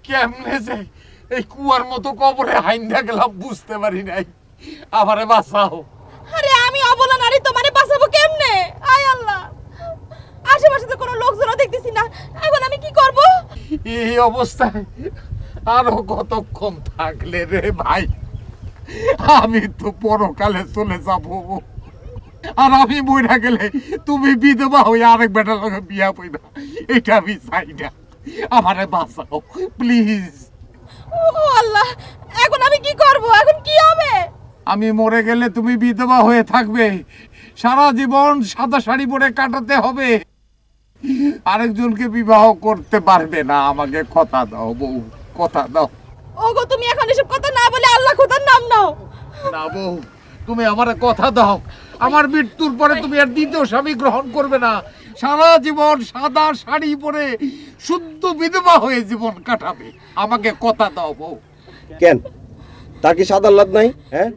কেমনে যে এই কুয়ার মতো কবরে হাইন্দা গেলাম বুঝতে পারি নাই। আমারে বাঁচাও। আরে আমি অবলা নারী তোমারে বাঁচাবো কেমনে? আয় আল্লাহ, আশেপাশে তো কোনো লোকজন দেখতেছি না, এখন আমি কি করব? এই অবস্থায় আরো কতক্ষণ থাকলে রে ভাই? আমি তো পরকালে চলে যাব, আর আমি মইরা গেলে তুমি বিধবা হয়ে আরেক বেটার লগে বিয়া পইবা। এটা আমি চাই না। আমারে বাঁচাও প্লিজ। ও আল্লাহ, এখন আমি কি করব? এখন কি হবে? আমি মরে গেলে তুমি বিধবা হয়ে থাকবে, সারা জীবন সাদা শাড়ি পরে কাটাতে হবে, আরেকজনকে বিবাহ করতে পারবে না। আমাকে কথা দাও বউ, কথা দাও। ওগো, তুমি এখন এসব কথা না বলে আল্লাহ খোদার নাম নাও। না বউ, তুমি আমারে কথা দাও, আমার মৃত্যুর পরে তুমি আর দ্বিতীয় স্বামী গ্রহণ করবে না, সারা জীবন সাদা শাড়ি পরে শুদ্ধ বিধবা হয়ে জীবন কাটাবে। আমাকে কথা দাও বউ। কেন, তার কি সাদা লাদ নাই? হ্যাঁ,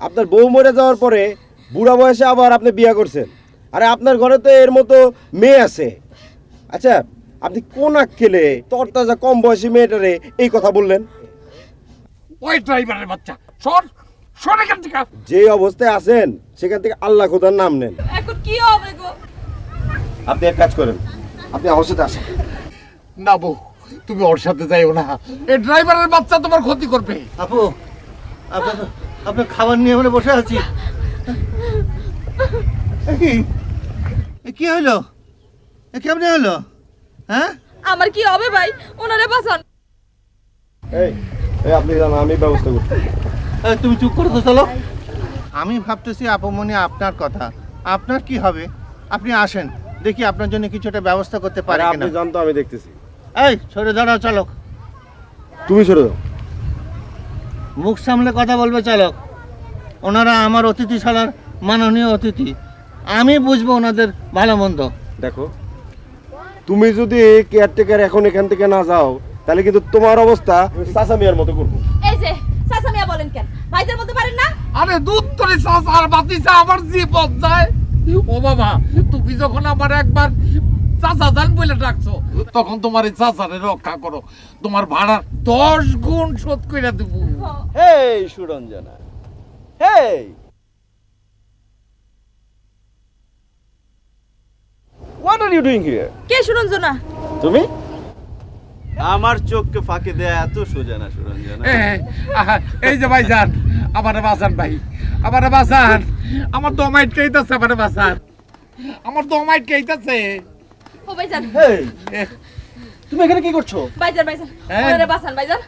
আপনার বউ মরে যাওয়ার পরে বুড়া বয়সে আবার আপনি বিয়া করছেন। আরে আপনার ঘরে তো এর মতো মেয়ে আছে। আচ্ছা, আপনি কোন আক্কেলে তরতাজা কম বয়সী মেয়েটারে এই কথা বললেন? ওই ড্রাইভারের বাচ্চা, সর সর এখান থেকে। যে অবস্থায় আছেন সেখান থেকে আল্লাহ খোদার নাম নেন। এখন কি হবে গো? আপনি এক কাজ করেন, আপনি আমার সাথে আসেন। না বউ, তুমি ওর সাথে যাইও না, এই ড্রাইভারের বাচ্চা তোমার ক্ষতি করবে। আপু, আপনার খাবার নিয়ে আমরা বসে আছি। কি হলো? কেমনে হলো? হ্যাঁ, আমার কি হবে ভাই? ওনারে বাঁচান। এই আপনি জানা, আমি ব্যবস্থা করছি। তুমি চুপ করে তো চলো। আমি ভাবতেছি আপুমনি আপনার কথা, আপনার কি হবে? আপনি আসেন, দেখি আপনার জন্য কিছু একটা ব্যবস্থা করতে পারি কিনা। আপনি জানতো, আমি দেখতেছি। এই সরে দাঁড়াও চালক। তুমি সরে দাও। মুখ সামলে কথা বলবে চালক। ওনারা আমার অতিথিশালার মাননীয় অতিথি, আমি বুঝবো ওনাদের ভালো মন্দ। দেখো, তুমি যদি কেয়ারটেকার এখন এখান থেকে না যাও, তাহলে কিন্তু তোমার অবস্থা চাচা মিয়ার মতো করবো। এই যে চাচা মিয়া বলেন কেন? ভাইজান বলতে পারেন না? আরে দুধ তোরে চাচা আর বাতিচা আমার জীবন যায়। ও বাবা, তুমি যখন আমার একবার চাচা জান বলে ডাকছো, তখন তোমার এই চাচারে রক্ষা করো, তোমার ভাড়া 10 গুণ শোধ কইরা দেব। হেই সুরঞ্জনা, হেই, what are you doing here? কে সুরঞ্জনা? তুমি? আমার চোখকে ফাঁকি দেয়া এত সোজা না সুরঞ্জনা। এই যে ভাইজান, আমারে বাঁচান ভাই, আমারে বাঁচান, আমার দমাইট কেইতাছে, আমারে বাঁচান, আমার দমাইট কেইতাছে। ও ভাইজান, হেই, তুমি এখানে কি করছো? ভাইজান ভাইজান, হ্যাঁ? ওনারে বাঁচান ভাইজান।